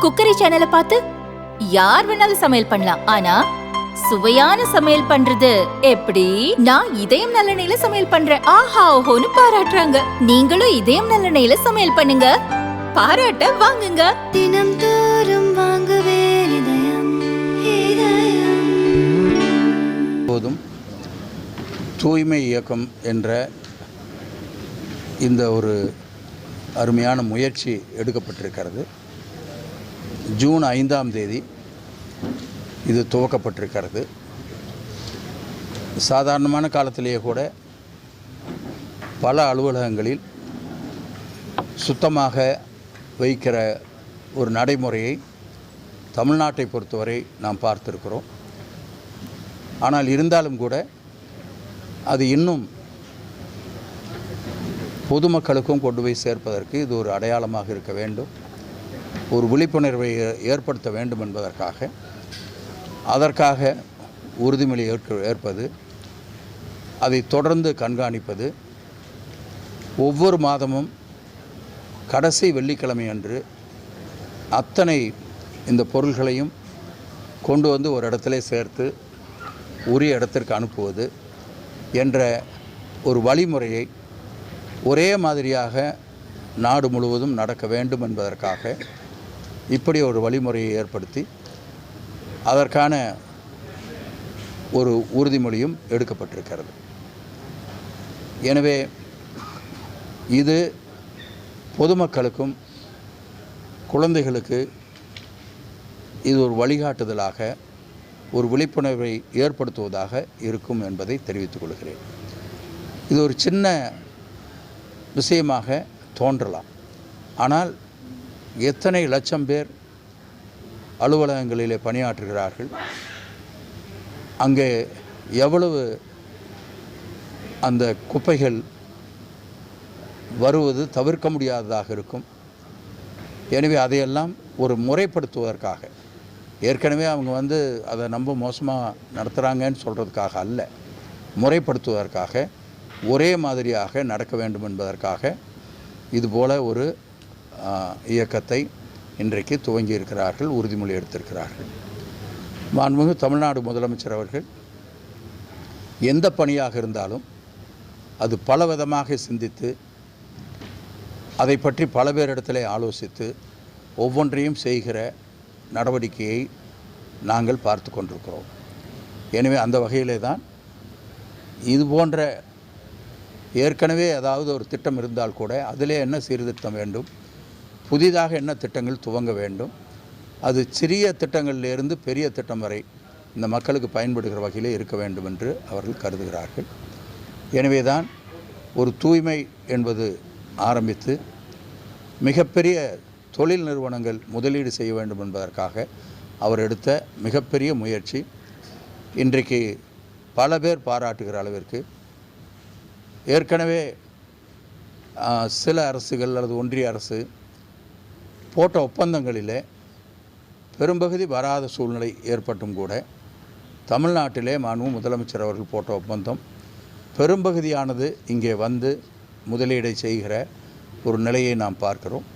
Cookery சேனலை பார்த்து யார் வேணாலும் சமையல் பண்ணலாம். ஆனா சுவையான சமையல் பண்றது எப்படி? நான் இதயம் நல்லெண்ணெயில சமையல் பண்றேன். ஆஹா ஓஹோன்னு பாராட்டுறாங்க. நீங்களும் இதயம் நல்லெண்ணெயில சமையல் பண்ணுங்க, பாராட்ட வாங்குங்க. தினம் தோறும் வாங்குவே இதயம் இதயம். போதும் தூய்மை இயக்கம் என்ற இந்த ஒரு அருமையான முயற்சி எடுக்கப்பட்டிருக்கிறது. ஜூன் 5ஆம் தேதி இது துவக்கப்பட்டிருக்கிறது. சாதாரணமான காலத்திலேயே கூட பல அலுவலகங்களில் சுத்தமாக வைக்கிற ஒரு நடைமுறையை தமிழ்நாட்டை பொறுத்தவரை நாம் பார்த்திருக்கிறோம். ஆனால் இருந்தாலும் கூட அது இன்னும் பொதுமக்களுக்கும் கொண்டு போய் சேர்ப்பதற்கு இது ஒரு அடையாளமாக இருக்க வேண்டும், ஒரு விழிப்புணர்வை ஏற்படுத்த வேண்டும் என்பதற்காக அதற்காக உறுதிமொழி ஏற்பது, அதை தொடர்ந்து கண்காணிப்பது, ஒவ்வொரு மாதமும் கடைசி வெள்ளிக்கிழமை அன்று அத்தனை இந்த பொருள்களையும் கொண்டு வந்து ஒரு இடத்துல சேர்த்து உரிய இடத்திற்கு அனுப்புவது என்ற ஒரு வழிமுறையை ஒரே மாதிரியாக நாடு முழுவதும் நடக்க வேண்டும் என்பதற்காக இப்படி ஒரு வழிமுறையை ஏற்படுத்தி அதற்கான ஒரு உறுதிமொழியும் எடுக்கப்பட்டிருக்கிறது. எனவே இது பொதுமக்களுக்கும் குழந்தைகளுக்கு இது ஒரு வழிகாட்டுதலாக, ஒரு விழிப்புணர்வை ஏற்படுத்துவதாக இருக்கும் என்பதை தெரிவித்துக் கொள்கிறேன். இது ஒரு சின்ன விஷயமாக தோன்றலாம், ஆனால் எத்தனை லட்சம் பேர் அலுவலகங்களிலே பணியாற்றுகிறார்கள், அங்கே எவ்வளவு அந்த குப்பைகள் வருவது தவிர்க்க முடியாததாக இருக்கும். எனவே அதையெல்லாம் ஒரு முறைப்படுத்துவதற்காக, ஏற்கனவே அவங்க அதை ரொம்ப மோசமாக நடத்துகிறாங்கன்னு சொல்கிறதுக்காக அல்ல, முறைப்படுத்துவதற்காக ஒரே மாதிரியாக நடக்க வேண்டும் என்பதற்காக இதுபோல் ஒரு இயக்கத்தை இன்றைக்கு துவங்கி இருக்கிறார்கள், உறுதிமொழி எடுத்திருக்கிறார்கள். மாண்புமிகு தமிழ்நாடு முதலமைச்சர் அவர்கள் எந்த பணியாக இருந்தாலும் அது பல விதமாக சிந்தித்து அதை பற்றி பல பேரிடத்திலே ஆலோசித்து ஒவ்வொன்றையும் செய்கிற நடவடிக்கையை நாங்கள் பார்த்து கொண்டிருக்கிறோம். எனவே அந்த வகையிலே தான் இது போன்ற ஏற்கனவே ஏதாவது ஒரு திட்டம் இருந்தால் கூட அதிலே என்ன சீர்திருத்தம் வேண்டும், புதிதாக என்ன திட்டங்கள் துவங்க வேண்டும், அது சிறிய திட்டங்களிலிருந்து பெரிய திட்டம் வரை இந்த மக்களுக்கு பயன்படுகிற வகையிலே இருக்க வேண்டும் என்று அவர்கள் கருதுகிறார்கள். எனவே தான் ஒரு தூய்மை என்பது ஆரம்பித்து மிகப்பெரிய தொழில் நிறுவனங்கள் முதலீடு செய்ய வேண்டும் என்பதற்காக அவர் எடுத்த மிகப்பெரிய முயற்சி இன்றைக்கு பல பேர் பாராட்டுகிற அளவிற்கு, ஏற்கனவே சில அரசுகள் அல்லது ஒன்றிய அரசு போட்ட ஒப்பந்தங்களிலே பெரும்பகுதி வராத சூழ்நிலை ஏற்பட்டும் கூட தமிழ்நாட்டிலே மாண்புமிகு முதலமைச்சர் அவர்கள் போட்ட ஒப்பந்தம் பெரும்பகுதியானது இங்கே வந்து முதலீடை செய்கிற ஒரு நிலையை நாம் பார்க்கிறோம்.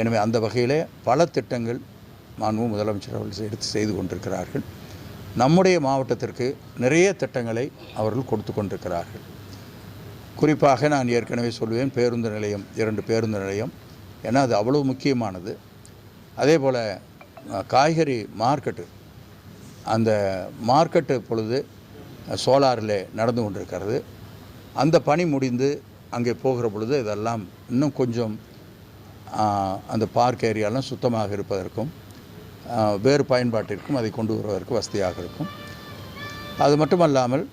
எனவே அந்த வகையிலே பல திட்டங்கள் மாண்புமிகு முதலமைச்சர் அவர்கள் எடுத்து செய்து கொண்டிருக்கிறார்கள். நம்முடைய மாவட்டத்திற்கு நிறைய திட்டங்களை அவர்கள் கொடுத்து கொண்டிருக்கிறார்கள். குறிப்பாக நான் ஏற்கனவே சொல்வேன், பேருந்து நிலையம், 2 பேருந்து நிலையம், ஏன்னா அது அவ்வளோ முக்கியமானது. அதே போல் காய்கறி மார்க்கெட்டு, அந்த மார்க்கெட்டு பொழுது சோலாரில் நடந்து கொண்டிருக்கிறது. அந்த பணி முடிந்து அங்கே போகிற பொழுது இதெல்லாம் இன்னும் கொஞ்சம் அந்த பார்க் ஏரியாலாம் சுத்தமாக இருப்பதற்கும் வேறு பயன்பாட்டிற்கும் அதை கொண்டு வருவதற்கு வசதியாக இருக்கும். அது மட்டுமல்லாமல்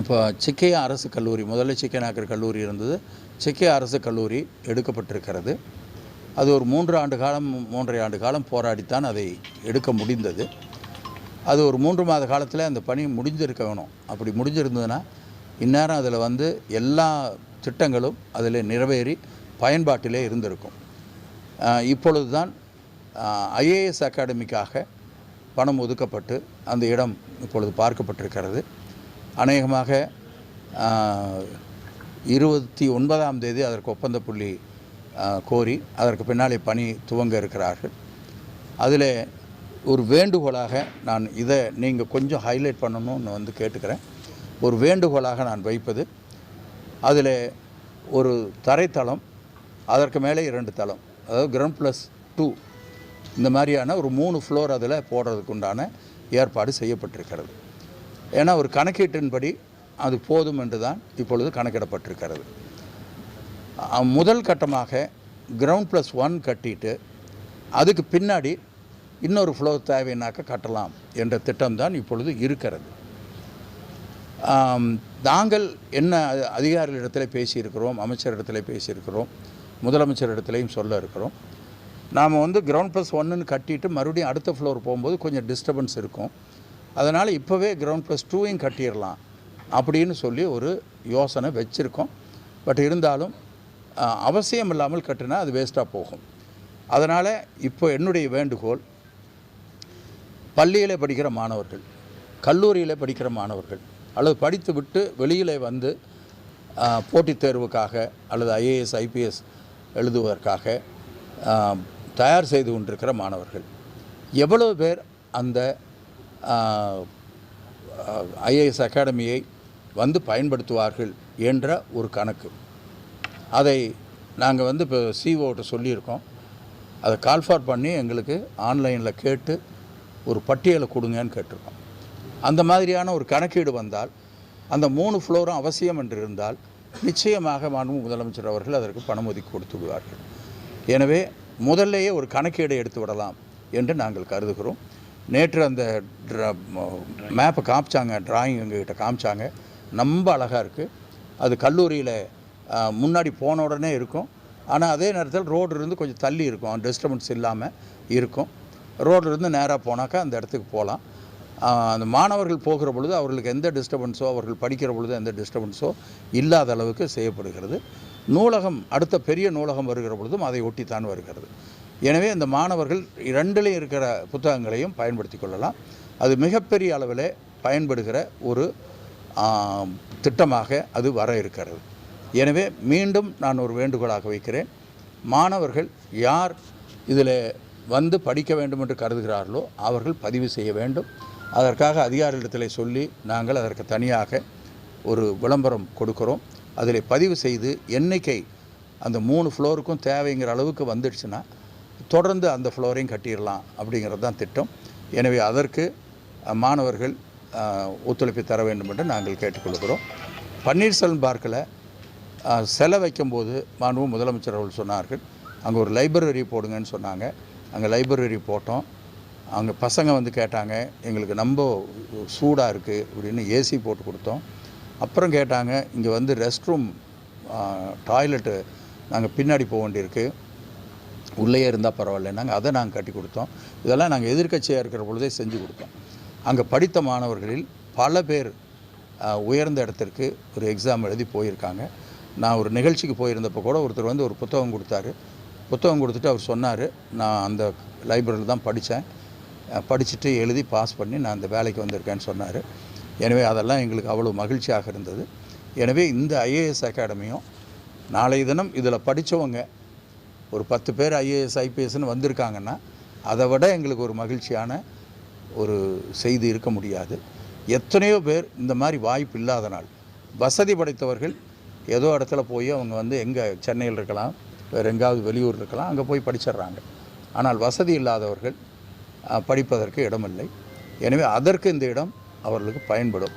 இப்போ சிக்கையா அரசு கல்லூரி, முதல்ல சிக்கநாயக்கர் கல்லூரி இருந்தது, சிக்கையா அரசு கல்லூரி எடுக்கப்பட்டிருக்கிறது. அது ஒரு 3.5 ஆண்டு காலம் போராடித்தான் அதை எடுக்க முடிந்தது. அது ஒரு 3 மாத காலத்தில் அந்த பணி முடிஞ்சிருக்க வேணும். அப்படி முடிஞ்சிருந்ததுன்னா இந்நேரம் அதில் எல்லா திட்டங்களும் அதில் நிறைவேறி பயன்பாட்டிலே இருந்திருக்கும். இப்பொழுது தான் ஐஏஎஸ் அகாடமிக்காக பணம் ஒதுக்கப்பட்டு அந்த இடம் இப்பொழுது பார்க்கப்பட்டிருக்கிறது. அநேகமாக 29ஆம் தேதி அதற்கு ஒப்பந்த புள்ளி கோரி அதற்கு பின்னாலே பணி துவங்க இருக்கிறார்கள். அதில் ஒரு வேண்டுகோளாக நான் இதை நீங்கள் கொஞ்சம் ஹைலைட் பண்ணணும்னு வந்து கேட்டுக்கிறேன். ஒரு வேண்டுகோளாக நான் வைப்பது, அதில் ஒரு தரைத்தளம், அதற்கு மேலே 2 தளம், அதாவது கிரவுண்ட் +2 இந்த மாதிரியான ஒரு 3 ஃப்ளோர் அதில் போடுறதுக்கு உண்டான ஏற்பாடு செய்யப்பட்டிருக்கிறது. ஏன்னா ஒரு கணக்கீட்டின்படி அது போதும் என்று தான் இப்பொழுது கணக்கிடப்பட்டிருக்கிறது. முதல் கட்டமாக கிரவுண்ட் +1 கட்டிட்டு அதுக்கு பின்னாடி இன்னொரு ஃப்ளோர் தேவைன்னாக்க கட்டலாம் என்ற திட்டம்தான் இப்பொழுது இருக்கிறது. நாங்கள் என்ன அதிகாரிகளிடத்தில் பேசியிருக்கிறோம், அமைச்சரிடத்தில் பேசியிருக்கிறோம், முதலமைச்சரிடத்துலையும் சொல்ல இருக்கிறோம். நாம் வந்து கிரவுண்ட் +1ன்னு கட்டிட்டு மறுபடியும் அடுத்த ஃப்ளோர் போகும்போது கொஞ்சம் டிஸ்டர்பன்ஸ் இருக்கும். அதனால் இப்போவே கிரவுண்ட் +2யும் கட்டிடலாம் அப்படின்னு சொல்லி ஒரு யோசனை வச்சுருக்கோம். பட் இருந்தாலும் அவசியம் இல்லாமல் கட்டினா அது வேஸ்ட்டாக போகும். அதனால் இப்போ என்னுடைய வேண்டுகோள், பள்ளியில் படிக்கிற மாணவர்கள், கல்லூரியில் படிக்கிற மாணவர்கள் அல்லது படித்து விட்டு வெளியில் வந்து போட்டித் தேர்வுக்காக அல்லது IAS IPS எழுதுவதற்காக தயார் செய்து கொண்டிருக்கிற மாணவர்கள் எவ்வளவு பேர் அந்த IAS அகாடமியை வந்து பயன்படுத்துவார்கள் என்ற ஒரு கணக்கு, அதை நாங்கள் வந்து இப்போ சிஓட்ட சொல்லியிருக்கோம். அதை கால்ஃபார் பண்ணி எங்களுக்கு ஆன்லைனில் கேட்டு ஒரு பட்டியலை கொடுங்கன்னு கேட்டிருக்கோம். அந்த மாதிரியான ஒரு கணக்கீடு வந்தால், அந்த 3 ஃப்ளோரும் அவசியம் என்று இருந்தால் நிச்சயமாக மாண்புமிகு முதலமைச்சர் அவர்கள் அதற்கு பணம் ஒதுக்கி கொடுத்து விடுவார்கள். எனவே முதல்லையே ஒரு கணக்கீடை எடுத்து விடலாம் என்று நாங்கள் கருதுகிறோம். நேற்று அந்த மேப்பை காமிச்சாங்க, டிராயிங் எங்ககிட்ட காமிச்சாங்க, ரொம்ப அழகாக இருக்குது. அது கல்லூரியில் முன்னாடி போன உடனே இருக்கும். ஆனால் அதே நேரத்தில் ரோடு இருந்து கொஞ்சம் தள்ளி இருக்கும், டிஸ்டர்பன்ஸ் இல்லாமல் இருக்கும். ரோட்லேருந்து நேராக போனாக்கா அந்த இடத்துக்கு போகலாம். அந்த மாணவர்கள் போகிற பொழுது அவர்களுக்கு எந்த டிஸ்டர்பன்ஸோ, அவர்கள் படிக்கிற பொழுது எந்த டிஸ்டர்பன்ஸோ இல்லாத அளவுக்கு செய்யப்படுகிறது. நூலகம், அடுத்த பெரிய நூலகம் வருகிற பொழுதும் அதை ஒட்டித்தான் வருகிறது. எனவே இந்த மாணவர்கள் 2லையும் இருக்கிற புத்தகங்களையும் பயன்படுத்தி கொள்ளலாம். அது மிகப்பெரிய அளவில் பயன்படுகிற ஒரு திட்டமாக அது வர இருக்கிறது. எனவே மீண்டும் நான் ஒரு வேண்டுகோளாக வைக்கிறேன், மாணவர்கள் யார் இதில் வந்து படிக்க வேண்டும் என்று கருதுகிறார்களோ அவர்கள் பதிவு செய்ய வேண்டும். அதற்காக அதிகாரிகளிடத்தில் சொல்லி நாங்கள் அதற்கு தனியாக ஒரு விளம்பரம் கொடுக்கிறோம். அதில் பதிவு செய்து எண்ணிக்கை அந்த 3 ஃப்ளோருக்கும் தேவைங்கிற அளவுக்கு வந்துடுச்சுன்னா தொடர்ந்து அந்த ஃப்ளோரையும் கட்டிடலாம் அப்படிங்கிறது தான் திட்டம். எனவே அதற்கு மாணவர்கள் ஒத்துழைப்பு தர வேண்டும் என்று நாங்கள் கேட்டுக்கொள்கிறோம். பன்னீர்செல்வம் பார்க்கில் செலை வைக்கும்போது மாண்புமிகு முதலமைச்சர் அவர்கள் சொன்னார்கள், அங்கே ஒரு லைப்ரரி போடுங்கன்னு சொன்னாங்க. அங்கே லைப்ரரி போட்டோம். அங்கே பசங்க வந்து கேட்டாங்க, எங்களுக்கு ரொம்ப சூடாக இருக்குது அப்படின்னு ஏசி போட்டு கொடுத்தோம். அப்புறம் கேட்டாங்க, இங்கே வந்து ரெஸ்ட் ரூம், டாய்லெட்டு நாங்கள் பின்னாடி போக வேண்டியிருக்கு, உள்ளே இருந்தால் பரவாயில்லைன்னாங்க. அதை நாங்கள் கட்டி கொடுத்தோம். இதெல்லாம் நாங்கள் எதிர்க்கட்சியாக இருக்கிற பொழுதே செஞ்சு கொடுத்தோம். அங்கே படித்த மாணவர்களில் பல பேர் உயர்ந்த இடத்திற்கு ஒரு எக்ஸாம் எழுதி போயிருக்காங்க. நான் ஒரு நிகழ்ச்சிக்கு போயிருந்தப்போ கூட ஒருத்தர் வந்து ஒரு புத்தகம் கொடுத்தாரு. புத்தகம் கொடுத்துட்டு அவர் சொன்னார், நான் அந்த லைப்ரரியில் தான் படித்தேன், படிச்சுட்டு எழுதி பாஸ் பண்ணி நான் அந்த வேலைக்கு வந்திருக்கேன்னு சொன்னார். எனவே அதெல்லாம் எங்களுக்கு அவ்வளோ மகிழ்ச்சியாக இருந்தது. எனவே இந்த IAS அகாடமியும் நாளைய தினம் இதில் படித்தவங்க ஒரு 10 பேர் IAS IPSன்னு வந்திருக்காங்கன்னா அதை விட எங்களுக்கு ஒரு மகிழ்ச்சியான ஒரு செய்தி இருக்க முடியாது. எத்தனையோ பேர் இந்த மாதிரி வாய்ப்பு இல்லாத நாள், வசதி படைத்தவர்கள் ஏதோ இடத்துல போய் அவங்க வந்து எங்கே சென்னையில் இருக்கலாம், வேறு எங்காவது வெளியூர் இருக்கலாம், அங்கே போய் படிச்சிடுறாங்க. ஆனால் வசதி இல்லாதவர்கள் படிப்பதற்கு இடமில்லை. எனவே அதற்கு இந்த இடம் அவர்களுக்கு பயன்படும்.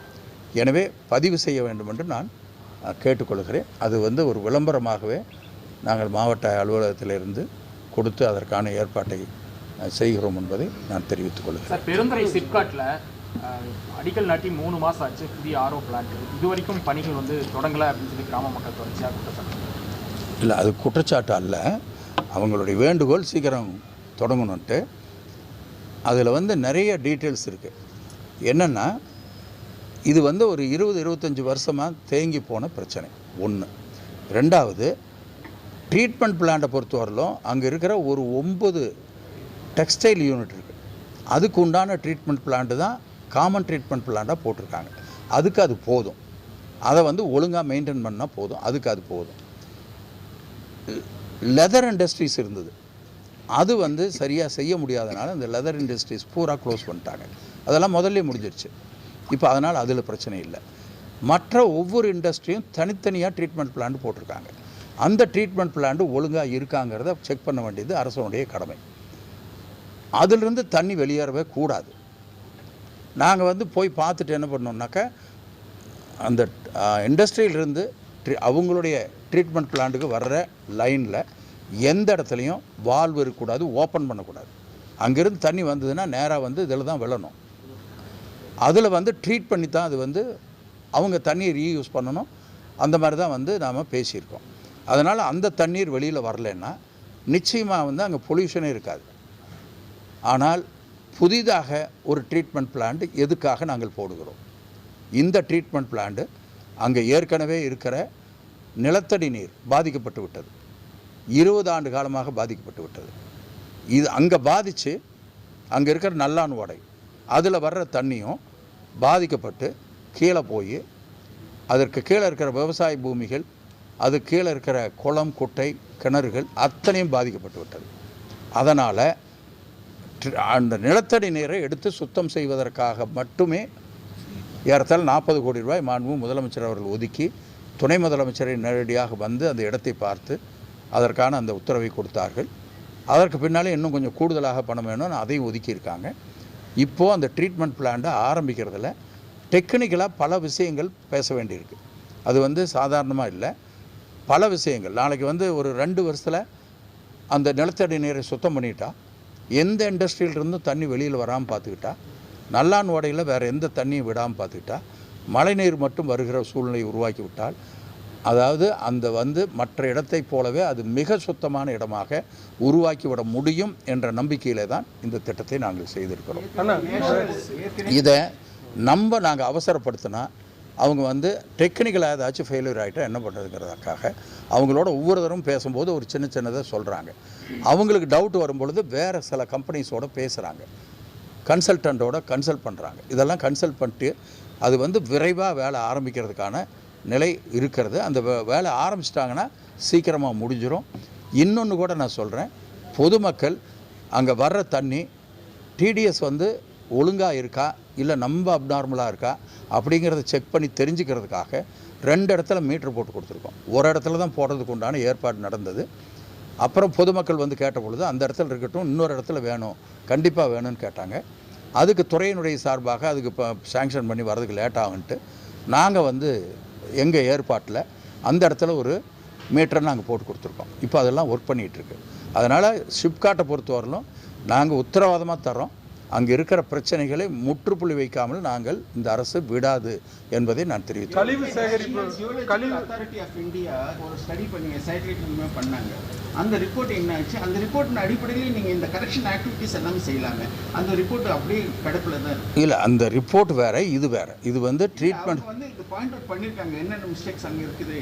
எனவே பதிவு செய்ய வேண்டும் என்று நான் கேட்டுக்கொள்கிறேன். அது வந்து ஒரு விளம்பரமாகவே நாங்கள் மாவட்ட அலுவலகத்திலிருந்து கொடுத்து அதற்கான ஏற்பாட்டை செய்கிறோம் என்பதை நான் தெரிவித்துக் கொள்கிறேன். சார், பெருந்துறை சிப்காட்டில் அடிக்கல் நாட்டி 3 மாதம் ஆச்சு, புதிய RO பிளான்ட் இது வரைக்கும் பணிகள் வந்து தொடங்கலை அப்படின்னு சொல்லி கிராம மக்கள் தொடர்ச்சியாக குற்றச்சாட்டு. இல்லை, அது குற்றச்சாட்டு அல்ல, அவங்களுடைய வேண்டுகோள் சீக்கிரம் தொடங்கணுன்ட்டு. அதில் வந்து நிறைய டீட்டெயில்ஸ் இருக்குது. என்னென்னா, இது வந்து ஒரு 20-25 வருஷமாக தேங்கி போன பிரச்சனை ஒன்று. ரெண்டாவது, ட்ரீட்மெண்ட் பிளான்ட்டை பொறுத்தவரையிலும் அங்கே இருக்கிற ஒரு 9 டெக்ஸ்டைல் யூனிட் இருக்குது. அதுக்கு உண்டான ட்ரீட்மெண்ட் பிளான்ட்டு தான் காமன் ட்ரீட்மெண்ட் பிளான்ட்டாக போட்டிருக்காங்க. அதுக்கு அது போதும். அதை வந்து ஒழுங்காக மெயின்டைன் பண்ணால் போதும், அதுக்கு அது போதும். லெதர் இண்டஸ்ட்ரீஸ் இருந்தது. அது வந்து சரியாக செய்ய முடியாதனால இந்த லெதர் இண்டஸ்ட்ரீஸ் பூரா க்ளோஸ் பண்ணிட்டாங்க. அதெல்லாம் முதல்ல முடிஞ்சிருச்சு. இப்போ அதனால் அதில் பிரச்சனை இல்லை. மற்ற ஒவ்வொரு இண்டஸ்ட்ரியும் தனித்தனியாக ட்ரீட்மெண்ட் பிளான் போட்டிருக்காங்க. அந்த ட்ரீட்மெண்ட் பிளான் ஒழுங்காக இருக்காங்கிறத செக் பண்ண வேண்டியது அரசனுடைய கடமை. அதிலிருந்து தண்ணி வெளியேறவே கூடாது. நாங்கள் வந்து போய் பார்த்துட்டு என்ன பண்ணோம்னாக்கா அந்த இண்டஸ்ட்ரியிலிருந்து அவங்களுடைய ட்ரீட்மெண்ட் பிளான்ட்டுக்கு வர்ற லைனில் எந்த இடத்துலையும் வால்வு இருக்கக்கூடாது, ஓப்பன் பண்ணக்கூடாது. அங்கேருந்து தண்ணி வந்ததுன்னா நேராக வந்து இதில் தான் விழணும். அதில் வந்து ட்ரீட் பண்ணி தான் அது வந்து அவங்க தண்ணியை ரீயூஸ் பண்ணணும். அந்த மாதிரி தான் வந்து நாம் பேசியிருக்கோம். அதனால் அந்த தண்ணீர் வெளியில் வரலன்னா நிச்சயமாக வந்து அங்கே பொல்யூஷனே இருக்காது. ஆனால் புதிதாக ஒரு ட்ரீட்மெண்ட் பிளான்ட் எதுக்காக நாங்கள் போடுகிறோம்? இந்த ட்ரீட்மெண்ட் பிளான்ட்டு அங்கே ஏற்கனவே இருக்கிற நிலத்தடி நீர் பாதிக்கப்பட்டு விட்டது. 20 ஆண்டு காலமாக பாதிக்கப்பட்டு விட்டது. இது அங்கே பாதித்து அங்கே இருக்கிற நல்லான் ஓடை அதில் வர்ற தண்ணியும் பாதிக்கப்பட்டு கீழே போய் அதற்கு கீழே இருக்கிற விவசாய பூமிகள், அது கீழே இருக்கிற குளம், குட்டை, கிணறுகள் அத்தனையும் பாதிக்கப்பட்டு விட்டது. அதனால் அந்த நிலத்தடி நீரை எடுத்து சுத்தம் செய்வதற்காக மட்டுமே ஏறத்தாழ 40 கோடி ரூபாய் மாண்பு முதலமைச்சர் அவர்கள் ஒதுக்கி துணை முதலமைச்சரை நேரடியாக வந்து அந்த இடத்தை பார்த்து அதற்கான அந்த உத்தரவை கொடுத்தார்கள். அதற்கு பின்னாலே இன்னும் கொஞ்சம் கூடுதலாக பணம் வேணும்னு அதையும் ஒதுக்கியிருக்காங்க. இப்போது அந்த ட்ரீட்மெண்ட் பிளான்ட்டை ஆரம்பிக்கிறதுல டெக்னிக்கலாக பல விஷயங்கள் பேச வேண்டியிருக்கு. அது வந்து சாதாரணமாக இல்லை, பல விஷயங்கள். நாளைக்கு வந்து ஒரு 2 வருஷத்தில் அந்த நிலத்தடி நீரை சுத்தம் பண்ணிட்டா, எந்த இண்டஸ்ட்ரியிலிருந்தும் தண்ணி வெளியில் வராமல் பார்த்துக்கிட்டா, நல்லான் ஓடையில் வேறு எந்த தண்ணியும் விடாமல் பார்த்துக்கிட்டா, மழைநீர் மட்டும் வருகிற சூழ்நிலையை உருவாக்கி விட்டால், அதாவது அந்த வந்து மற்ற இடத்தை போலவே அது மிக சுத்தமான இடமாக உருவாக்கிவிட முடியும் என்ற நம்பிக்கையிலே தான் இந்த திட்டத்தை நாங்கள் செய்திருக்கிறோம். இதை நாங்கள் அவசரப்படுத்தினா அவங்க வந்து டெக்னிக்கலாக ஏதாச்சும் ஃபெயிலியர் ஆகிட்டால் என்ன பண்ணுறதுங்கிறதுக்காக அவங்களோட ஒவ்வொரு தரம் பேசும்போது ஒரு சின்னதாக சொல்கிறாங்க. அவங்களுக்கு டவுட் வரும்பொழுது வேறு சில கம்பெனிஸோடு பேசுகிறாங்க, கன்சல்டண்ட்டோட கன்சல்ட் பண்ணுறாங்க. இதெல்லாம் கன்சல்ட் பண்ணிட்டு அது வந்து விரைவாக வேலை ஆரம்பிக்கிறதுக்கான நிலை இருக்கிறது. அந்த வேலை ஆரம்பிச்சிட்டாங்கன்னா சீக்கிரமாக முடிஞ்சிடும். இன்னொன்று கூட நான் சொல்கிறேன், பொதுமக்கள் அங்கே வர்ற தண்ணி டிடிஎஸ் வந்து ஒழுங்காக இருக்கா இல்லை நம்ம அப்நார்மலாக இருக்கா அப்படிங்கிறத செக் பண்ணி தெரிஞ்சுக்கிறதுக்காக 2 இடத்துல மீட்ரு போட்டு கொடுத்துருக்கோம். ஒரு இடத்துல தான் போடுறதுக்கு உண்டான ஏற்பாடு நடந்தது. அப்புறம் பொதுமக்கள் வந்து கேட்ட பொழுது அந்த இடத்துல இருக்கட்டும், இன்னொரு இடத்துல வேணும், கண்டிப்பாக வேணும்னு கேட்டாங்க. அதுக்கு துறையினுடைய சார்பாக அதுக்கு இப்போ சேங்ஷன் பண்ணி வரதுக்கு லேட் ஆகுன்ட்டு நாங்கள் வந்து எங்கள் ஏற்பாட்டில் அந்த இடத்துல ஒரு மீட்டரை நாங்கள் போட்டு கொடுத்துருக்கோம். இப்போ அதெல்லாம் ஒர்க் பண்ணிகிட்ருக்கு. அதனால் ஷிப்காட்டை பொறுத்தவரையிலும் நாங்கள் உத்தரவாதமாக தர்றோம். அங்கே இருக்கிற பிரச்சனைகளை முற்றுப்புள்ளி வைக்காமல் நாங்கள் இந்த அரசு விடாது என்பதை நான் தெரிவித்தேன். கழிவு சேகரிப்பு கழிவு அத்தாரிட்டி ஆஃப் இந்தியா ஒரு ஸ்டடி பண்ணி சேட்டலைட் பண்ணாங்க. அந்த ரிப்போர்ட் என்ன ஆச்சு? அந்த ரிப்போர்ட்டின் அடிப்படையில் நீங்கள் இந்த கரெக்ஷன் ஆக்டிவிட்டீஸ் எல்லாமே செய்யலாங்க. அந்த ரிப்போர்ட் அப்படியே கிடப்பில் தான் இருக்குது. இல்லை, அந்த ரிப்போர்ட் வேறு, இது வேறு. இது வந்து ட்ரீட்மெண்ட் வந்து இது பாயிண்ட் அவுட் பண்ணியிருக்காங்க என்னென்ன மிஸ்டேக்ஸ் அங்கே இருக்குது.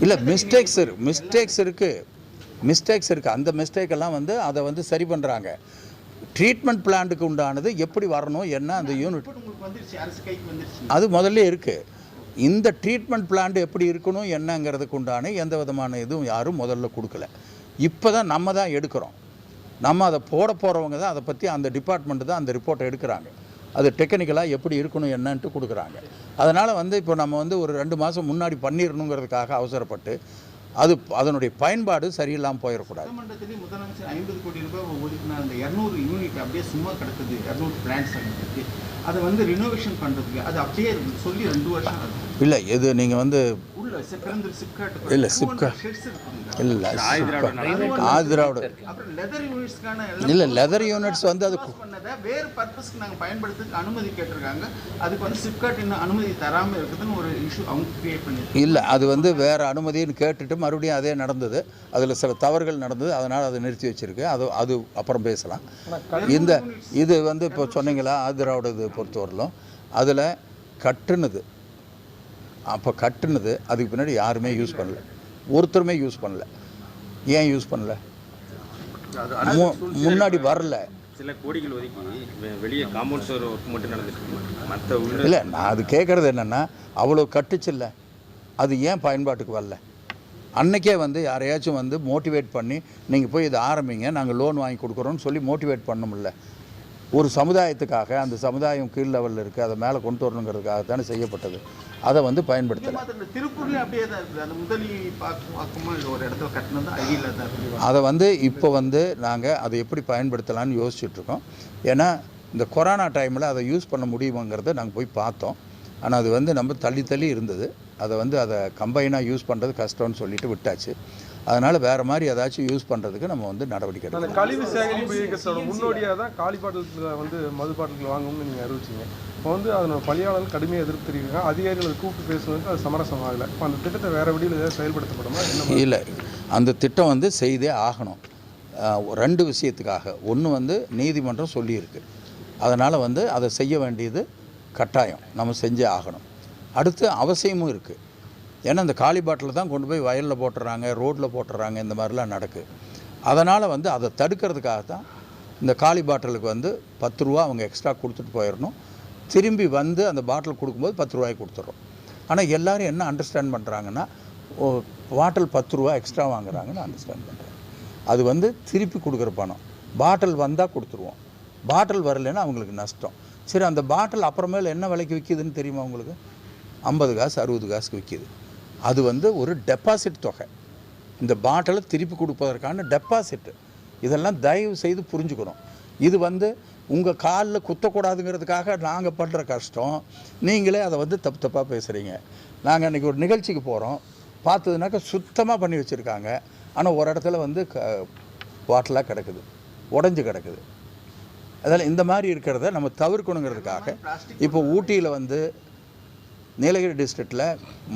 இல்லை, மிஸ்டேக்ஸ் இருக்குது. அந்த மிஸ்டேக்கெல்லாம் வந்து அதை வந்து சரி பண்ணுறாங்க. ட்ரீட்மெண்ட் பிளான்ட்டுக்கு உண்டானது எப்படி வரணும், என்ன அந்த யூனிட் அது முதல்ல இருக்குது. இந்த ட்ரீட்மெண்ட் பிளான்ட் எப்படி இருக்கணும் என்னங்கிறதுக்கு உண்டான எந்த விதமான இதுவும் யாரும் முதல்ல கொடுக்கல. இப்போ தான் நம்ம தான் எடுக்கிறோம். நம்ம அதை போட போகிறவங்க தான் அதை பற்றி அந்த டிபார்ட்மெண்ட்டு தான் அந்த ரிப்போர்ட்டை எடுக்கிறாங்க. அது டெக்னிக்கலாக எப்படி இருக்கணும் என்னன்ட்டு கொடுக்குறாங்க. அதனால் வந்து இப்போ நம்ம வந்து ஒரு 2 மாதம் முன்னாடி பண்ணிடணுங்கிறதுக்காக அவசரப்பட்டு அது அதனுடைய பயன்பாடு சரியில்லாமல் போயிடக்கூடாது. சட்டமன்றத்திலேயே முதலமைச்சர் 50 கோடி ரூபாய் ஒதுக்கின அந்த 200 யூனிட் அப்படியே சும்மா கிடக்குது. 200 பிளான்ட்ஸ் அங்கே அதை வந்து ரினோவேஷன் பண்ணுறதுக்கு அது அப்படியே சொல்லி 2 வருஷம் ஆகுது. இல்லை, இது நீங்கள் வந்து உள்ள சிப்காட் இல்லை சிப்காட் இல்லை ஆதிராவிட அப்புறம் லெதர் யூனிட்ஸ்க்கான இல்லை லெதர் யூனிட்ஸ் வந்து அது பண்ணதை வேறு பர்பஸ்க்கு நாங்கள் பயன்படுத்துறதுக்கு அனுமதி கேட்டிருக்காங்க. அதுக்கு வந்து சிப்காட் இன்னும் அனுமதி தராமல் இருக்குதுன்னு ஒரு இஷ்யூ அவங்க கிரியேட் பண்ணியிருக்காங்க. இல்லை, அது வந்து வேறு அனுமதின்னு கேட்டுட்டு மறுபடியும் அதே நடந்தது. அதில் சில தவறுகள் நடந்தது, அதனால் அதை நிறுத்தி வச்சுருக்கு. அது அப்புறம் பேசலாம். இது வந்து இப்போ சொன்னீங்களா ஆதிராவிட இது பொறுத்தவரையிலும் அதில் கட்டுனது அதுக்கு பின்னாடி யாருமே யூஸ் பண்ணல, ஒருத்தருமே யூஸ் பண்ணல. ஏன் யூஸ் பண்ணல? முன்னாடி வரல. சில கோடிகள் ஒதுக்கி வெளியே காம்பவுண்ட் சுவர் ஒர்க் மட்டும் நடந்துட்டு மற்ற இல்லை, நான் அது கேட்குறது என்னென்னா அவ்வளோ கட்டுச்சு இல்லை, அது ஏன் பயன்பாட்டுக்கு வரல? அன்றைக்கே வந்து யாரையாச்சும் வந்து மோட்டிவேட் பண்ணி நீங்கள் போய் இதை ஆரம்பிங்க, நாங்கள் லோன் வாங்கி கொடுக்குறோன்னு சொல்லி மோட்டிவேட் பண்ணணும்ல. ஒரு சமுதாயத்துக்காக, அந்த சமுதாயம் கீழ் லெவலில் இருக்குது, அதை மேலே கொண்டு வரணுங்கிறதுக்காக தானே செய்யப்பட்டது. அதை வந்து பயன்படுத்தலை. திருப்பூர்லேயும் அப்படியே தான் இருக்குது. அந்த முதலி பார்க்குமா இது ஒரு இடத்துல கட்டினது அழியில் தான் இருக்குது. அதை வந்து இப்போ வந்து நாங்கள் அதை எப்படி பயன்படுத்தலான்னு யோசிச்சுட்ருக்கோம். ஏன்னா இந்த கொரோனா டைமில் அதை யூஸ் பண்ண முடியுமாங்கிறத நாங்கள் போய் பார்த்தோம். ஆனால் அது வந்து நம்ம தள்ளி இருந்தது. அதை கம்பைனாக யூஸ் பண்ணுறது கஷ்டம்னு சொல்லிட்டு விட்டாச்சு. அதனால் வேறு மாதிரி ஏதாச்சும் யூஸ் பண்ணுறதுக்கு நம்ம வந்து நடவடிக்கை எடுக்கணும். அந்த கழிவு சேகரிப்பு இயக்கத்தோட முன்னோடியாக தான் காலி பாட்டில் வந்து மது பாட்டில் வாங்கணும்னு நீங்கள் அறிவிச்சிங்க. இப்போ வந்து அதனோட பணியாளர்கள் கடுமையாக எதிர்ப்பு தெரிவிக்கிறாங்க. அதிகாரிகளை கூப்பிட்டு பேசுவதற்கு அது சமரசம் ஆகலை. இப்போ அந்த திட்டத்தை வேறு வழியில் ஏதாவது செயல்படுத்தப்படுமா? இல்லை, அந்த திட்டம் வந்து செய்தே ஆகணும். 2 விஷயத்துக்காக. ஒன்று வந்து நீதிமன்றம் சொல்லியிருக்கு, அதனால் வந்து அதை செய்ய வேண்டியது கட்டாயம், நம்ம செஞ்சே ஆகணும். அடுத்து அவசியமும் இருக்குது. ஏன்னா இந்த காலி பாட்டில் தான் கொண்டு போய் வயலில் போட்டுறாங்க, ரோட்டில் போட்டுறாங்க, இந்த மாதிரிலாம் நடக்குது. அதனால் வந்து அதை தடுக்கிறதுக்காக தான் இந்த காலி பாட்டிலுக்கு வந்து 10 ரூபா அவங்க எக்ஸ்ட்ரா கொடுத்துட்டு போயிடணும். திரும்பி வந்து அந்த பாட்டில் கொடுக்கும்போது 10 ரூபாய்க்கு கொடுத்துட்றோம். ஆனால் எல்லோரும் என்ன அண்டர்ஸ்டாண்ட் பண்ணுறாங்கன்னா, பாட்டில் 10 ரூபா எக்ஸ்ட்ரா வாங்குறாங்கன்னு அண்டர்ஸ்டாண்ட் பண்ணுறாங்க. அது வந்து திருப்பி கொடுக்குற பணம். பாட்டில் வந்தால் கொடுத்துருவோம், பாட்டில் வரலைன்னா அவங்களுக்கு நஷ்டம். சரி, அந்த பாட்டில் அப்புறமேல என்ன விலைக்கு விற்கிதுன்னு தெரியுமா உங்களுக்கு? 50 காசு 60 காசுக்கு விற்கிது. அது வந்து ஒரு டெபாசிட் தொகை. இந்த பாட்டிலை திருப்பி கொடுப்பதற்கான டெபாசிட்டு. இதெல்லாம் தயவு செய்து புரிஞ்சுக்கணும். இது வந்து உங்கள் காலில் குத்தக்கூடாதுங்கிறதுக்காக நாங்கள் பண்ணுற கஷ்டம். நீங்களே அதை வந்து தப்பாக பேசுகிறீங்க. நாங்கள் அன்றைக்கி ஒரு நிகழ்ச்சிக்கு போகிறோம், பார்த்ததுனாக்கா சுத்தமாக பண்ணி வச்சுருக்காங்க. ஆனால் ஒரு இடத்துல வந்து பாட்டிலாக கிடக்குது, உடஞ்சி கிடக்குது. அதில் இந்த மாதிரி இருக்கிறத நம்ம தவிர்க்கணுங்கிறதுக்காக இப்போ ஊட்டியில் வந்து நீலகிரி டிஸ்ட்ரிக்டில்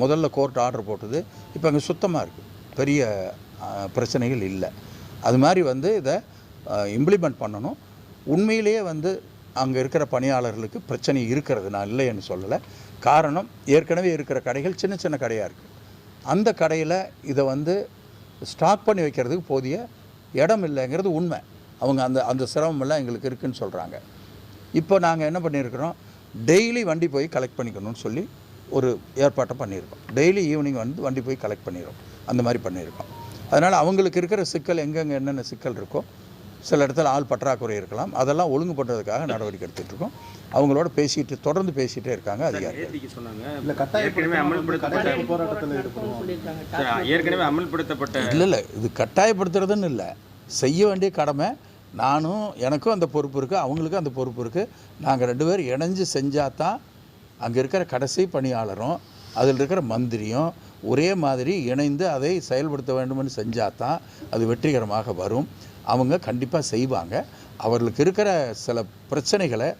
முதல்ல கோர்ட் ஆர்டர் போட்டது. இப்போ அங்கே சுத்தமாக இருக்குது, பெரிய பிரச்சனைகள் இல்லை. அது மாதிரி வந்து இதை இம்ப்ளிமெண்ட் பண்ணணும். உண்மையிலேயே வந்து அங்கே இருக்கிற பணியாளர்களுக்கு பிரச்சனை இருக்கிறது, நான் இல்லைன்னு சொல்லலை. காரணம், ஏற்கனவே இருக்கிற கடைகள் சின்ன சின்ன கடையாக இருக்குது. அந்த கடையில் இதை வந்து ஸ்டாக் பண்ணி வைக்கிறதுக்கு போதிய இடம் இல்லைங்கிறது உண்மை. அவங்க அந்த சிரமமெல்லாம் எங்களுக்கு இருக்குதுன்னு சொல்கிறாங்க. இப்போ நாங்கள் என்ன பண்ணியிருக்கிறோம், டெய்லி வண்டி போய் கலெக்ட் பண்ணிக்கணும்னு சொல்லி ஒரு ஏற்பாட்டை பண்ணியிருக்கோம். டெய்லி ஈவினிங் வந்து வண்டி போய் கலெக்ட் பண்ணிடுறோம். அந்த மாதிரி பண்ணியிருக்கோம். அதனால் அவங்களுக்கு இருக்கிற சிக்கல் எங்கெங்கே என்னென்ன சிக்கல் இருக்கோ, சில இடத்துல ஆள் பற்றாக்குறை இருக்கலாம், அதெல்லாம் ஒழுங்கு பண்ணுறதுக்காக நடவடிக்கை எடுத்துகிட்டு இருக்கோம். அவங்களோட தொடர்ந்து பேசிகிட்டே இருக்காங்க அதிகாரிகள். ஏற்கனவே அமல்படுத்தப்பட்ட இல்லை இது கட்டாயப்படுத்துறதுன்னு இல்லை, செய்ய வேண்டிய கடமை. எனக்கும் அந்த பொறுப்பு இருக்குது, அவங்களுக்கும் அந்த பொறுப்பு இருக்குது. நாங்கள் 2 பேரும் இணைஞ்சு செஞ்சால் தான் அங்கே இருக்கிற கடைசி பணியாளரும் அதில் இருக்கிற மந்திரியும் ஒரே மாதிரி இணைந்து அதை செயல்படுத்த வேண்டும்னு செஞ்சால் தான் அது வெற்றிகரமாக வரும். அவங்க கண்டிப்பாக செய்வாங்க. அவர்களுக்கு இருக்கிற சில பிரச்சனைகளை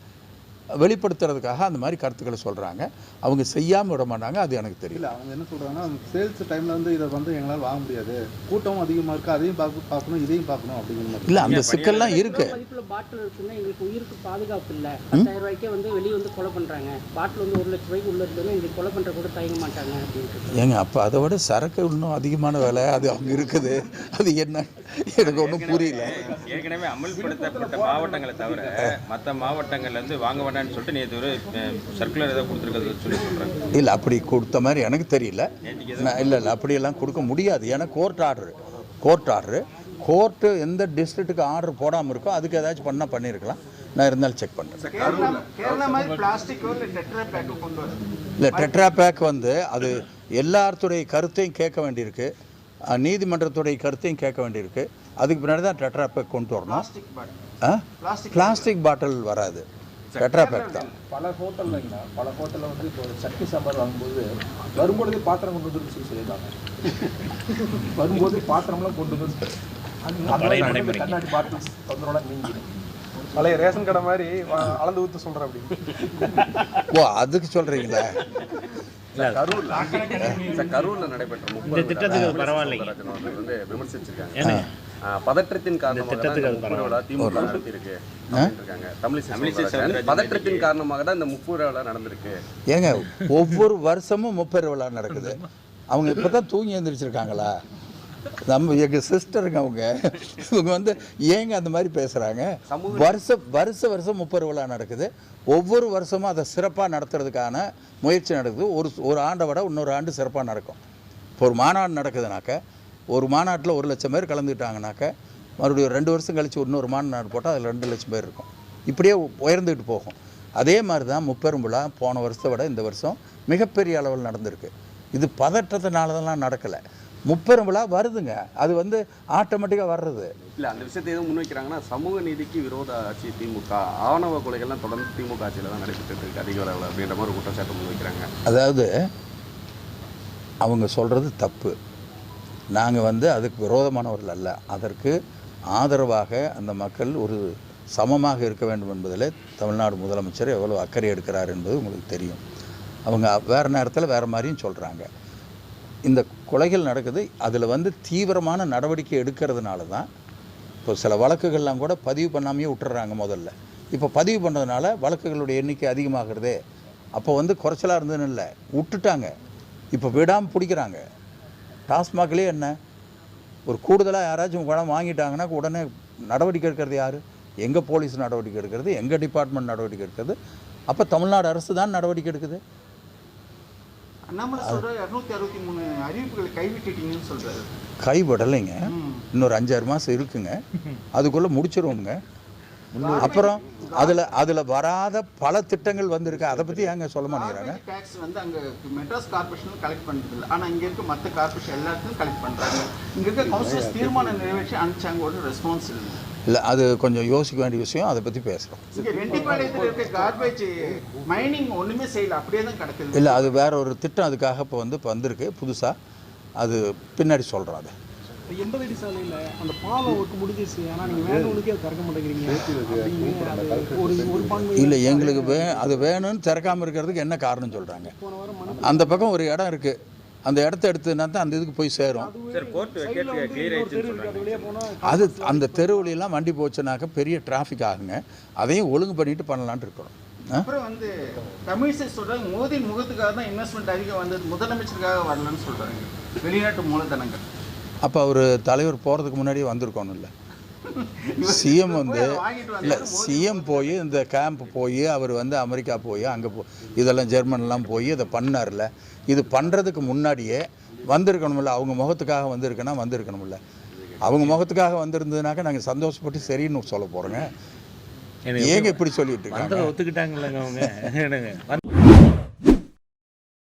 வெளிப்படுத்துறதுக்காக அந்த மாதிரி கருத்துக்களை சொல்கிறாங்க. அவங்க செய்யாமல் விட மாட்டாங்க, அது எனக்கு தெரியல. அவங்க என்ன சொல்கிறாங்கன்னா, சேல்ஸ் டைமில் வந்து இதை வந்து எங்களால் வாங்க முடியாது, கூட்டமும் அதிகமாக இருக்குது, அதையும் பார்க்கணும் இதையும் பார்க்கணும் அப்படிங்கிற மாதிரி. இல்லை, அந்த சிக்கல்லாம் இருக்குது. பாட்டில் இருக்குன்னா எங்களுக்கு உயிருக்கு பாதுகாப்பு இல்லை. 10,000 ரூபாய்க்கே வந்து வெளியே வந்து கொலை பண்ணுறாங்க. பாட்டில் வந்து 1 லட்ச ரூபாய்க்கு உள்ள இருக்குதுன்னா எங்களுக்கு கொலை பண்ணுற கூட தயங்க மாட்டாங்க அப்படின்ட்டு. ஏங்க, அப்போ அதை விட சரக்கு இன்னும் அதிகமான விலை அது அவங்க இருக்குது. அது என்ன எனக்கு ஒன்றும் புரியல. ஏற்கனவே அமல்படுத்தப்பட்ட மாவட்டங்களை தவிர மற்ற மாவட்டங்கள்லேருந்து வாங்க வேண்டாம்னு சொல்லிட்டு நேற்று ஒரு சர்க்குலர் ஏதாவது கொடுத்துருக்கிறது சொல்லி சொல்கிறாங்க. இல்லை, அப்படி கொடுத்த மாதிரி எனக்கு தெரியல. இல்லை அப்படியெல்லாம் கொடுக்க முடியாது. ஏன்னா கோர்ட் ஆர்டரு எந்த டிஸ்ட்ரிக்ட்டுக்கு ஆர்டர் போடாமல் இருக்கோ அதுக்கு ஏதாச்சும் பண்ணியிருக்கலாம். நான் இருந்தாலும் செக் பண்ணுறேன். இல்லை, டெட்ரா பேக் வந்து அது எல்லாத்துடைய கருத்தையும் கேட்க வேண்டியிருக்கு, நீதிமன்றத்துடைய கருத்தையும் கேட்க வேண்டியிருக்கு. அதுக்கு பின்னாடி தான் டெட்ரா பேக் கொண்டு வரணும். பிளாஸ்டிக் பாட்டில் வராது, டெட்ரா பேக் தான். பல ஹோட்டலில் வந்து இப்போ சட்னி சாம்பார் வாங்கும்போது வரும்பொழுது பாத்திரம் கொண்டு வந்து சொல்லியிருக்காங்க. வரும்போது பாத்திரம்லாம் கொண்டு வந்து கண்ணாடி பாட்டில்ஸ் தொந்தரோட நீங்கி பழைய ரேஷன் கடை மாதிரி அளந்து ஊற்ற சொல்கிறேன் அப்படி. ஓ, அதுக்கு சொல்கிறீங்களா? கரூரில் நடைபெற்ற 30 திட்டத்துக்கு பரவாயில்லை வந்து விமர்சிச்சிருக்காங்க. பதற்றத்தின் காரணமாக திமுக நடத்தியிருக்கு இருக்காங்க. தமிழிசை பதற்றத்தின் காரணமாக தான் இந்த 30 விழா நடந்திருக்கு. ஏங்க, ஒவ்வொரு வருஷமும் 30 விழா நடக்குது. அவங்க இப்போ தான் தூங்கி எழுந்திரிச்சிருக்காங்களா? நம்ம எங்கள் சிஸ்டருங்க இவங்க வந்து ஏங்க அந்த மாதிரி பேசுகிறாங்க? வருஷம் 30 விழா நடக்குது. ஒவ்வொரு வருஷமும் அதை சிறப்பாக நடத்துறதுக்கான முயற்சி நடக்குது. ஒரு ஆண்டை விட இன்னொரு ஆண்டு சிறப்பாக நடக்கும். இப்போ ஒரு மாநாடு நடக்குதுனாக்க ஒரு மாநாட்டில் 1 லட்சம் பேர் கலந்துக்கிட்டாங்கனாக்க மறுபடியும் 2 வருஷம் கழித்து இன்னொரு மாநாடு போட்டால் அதில் 2 லட்சம் பேர் இருக்கும். இப்படியே உயர்ந்துக்கிட்டு போகும். அதே மாதிரி தான் முப்பெரும் விழா போன வருஷத்தை விட இந்த வருஷம் மிகப்பெரிய அளவில் நடந்திருக்கு. இது பதற்றத்தினாலதான் நடக்கலை. முப்பெரும் விழா வருதுங்க, அது வந்து ஆட்டோமேட்டிக்காக வர்றது இல்லை. அந்த விஷயத்தை எதுவும் முன்வைக்கிறாங்கன்னா சமூக நீதிக்கு விரோத ஆட்சி திமுக, ஆணவ கொலைகள்லாம் தொடர்ந்து திமுக ஆட்சியில் தான் நடைபெற்று இருக்கு அதிக அளவில் அப்படின்ற மாதிரி ஒரு குற்றச்சாட்டு முன்வைக்கிறாங்க. அதாவது அவங்க சொல்கிறது தப்பு. நாங்கள் வந்து அதுக்கு விரோதமானவர்கள் அல்ல, அதற்கு ஆதரவாக அந்த மக்கள் ஒரு சமமாக இருக்க வேண்டும் என்பதில் தமிழ்நாடு முதலமைச்சர் எவ்வளோ அக்கறை எடுக்கிறார் என்பது உங்களுக்கு தெரியும். அவங்க வேறு நேரத்தில் வேறு மாதிரியும் சொல்கிறாங்க. இந்த கொலைகள் நடக்குது, அதில் வந்து தீவிரமான நடவடிக்கை எடுக்கிறதுனால தான் இப்போ சில வழக்குகள்லாம் கூட பதிவு பண்ணாமையே விட்டுறாங்க முதல்ல. இப்போ பதிவு பண்ணுறதுனால வழக்குகளுடைய எண்ணிக்கை அதிகமாகிறதே. அப்போ வந்து குறைச்சலாக இருந்ததுன்னு இல்லை, விட்டுட்டாங்க. இப்போ விடாமல் பிடிக்கிறாங்க. டாஸ்மாக்லேயே என்ன ஒரு கூடுதலாக யாராச்சும் பணம் வாங்கிட்டாங்கன்னா உடனே நடவடிக்கை எடுக்கிறது யார்? எங்கள் போலீஸ் நடவடிக்கை எடுக்கிறது, எங்கள் டிபார்ட்மெண்ட் நடவடிக்கை எடுக்கிறது. அப்போ தமிழ்நாடு அரசு தான் நடவடிக்கை எடுக்குது. அண்ணாமலை சொல்ற 263 அறிவிப்புகளை கைவிட்டுட்டீங்கன்னு சொல்றாரு. கைவிடலைங்க, இன்னொரு 5-6 மாதம் இருக்குங்க, அதுக்குள்ளே முடிச்சிருவோங்க. அப்புறம் அதில் வராத பல திட்டங்கள் வந்திருக்கு, அதை பற்றி ஏங்க சொல்ல மாட்டேங்கிறாங்க? டேக்ஸ் வந்து அங்கே மெட்ராஸ் கார்பரேஷன் கலெக்ட் பண்ணுறது இல்லை, ஆனால் இங்கே இருக்க மற்ற கார்பரேஷன் எல்லாத்தையும் கலெக்ட் பண்ணுறாங்க. இங்கே இருக்க கவுன்சிலர்ஸ் தீர்மானம் நிறைவேற்றி அனுப்பிச்சாங்க, ஒரு ரெஸ்பான்ஸ் இல்லை. அது கொஞ்சம் யோசிக்க வேண்டிய விஷயம், அதை பற்றி பேசுகிறோம். இங்கே வெண்டிப்பாளையத்தில் இருக்க கார்பேஜ் மைனிங் ஒன்றுமே செய்யலை, அப்படியே தான் கிடக்குது. இல்லை, அது வேற ஒரு திட்டம் அதுக்காக இப்போ வந்திருக்கு புதுசாக, அது பின்னாடி சொல்கிறோம். அது 80 அடி சாலையில் அந்த பாலம் ஒர்க் முடிஞ்சிச்சு, ஆனால் நீங்கள் வேணும்னுக்கே அதை திறக்க மாட்டேங்கிறீங்க. இல்லை, எங்களுக்கு அது வேணும்னு திறக்காமல் இருக்கிறதுக்கு என்ன காரணம் சொல்கிறாங்க? அந்த பக்கம் ஒரு இடம் இருக்குது, அந்த இடத்த எடுத்துனா தான் அந்த இதுக்கு போய் சேரும். அது அந்த தெருவுலாம் வண்டி போச்சுனாக்க பெரிய டிராஃபிக் ஆகுங்க, அதையும் ஒழுங்கு பண்ணிட்டு பண்ணலான்ட்டு இருக்கிறோம். அப்புறம் வந்து தமிழிசை சொல்கிறாங்க மோதியின் முகத்துக்காக தான் இன்வெஸ்ட்மெண்ட் அதிகம் வந்தது, முதலமைச்சருக்காக வரலன்னு சொல்கிறாங்க, வெளிநாட்டு மூலதனங்கள். அப்போ அவர் தலைவர் போகிறதுக்கு முன்னாடியே வந்திருக்கணும். இல்லை, சிஎம் வந்து இல்லை, சிஎம் போய் இந்த கேம்ப் போய் அவர் வந்து அமெரிக்கா போய் அங்கே இதெல்லாம் ஜெர்மன்லாம் போய் இதை பண்ணார்ல, இது பண்ணுறதுக்கு முன்னாடியே வந்திருக்கணும்ல. அவங்க முகத்துக்காக வந்திருக்கணும்ல. அவங்க முகத்துக்காக வந்திருந்ததுனாக்கா நாங்கள் சந்தோஷப்பட்டு சரின்னு சொல்ல போகிறோங்க. ஏங்க இப்படி சொல்லிட்டு இருக்காங்க? ஒத்துக்கிட்டாங்களங்க அவங்க.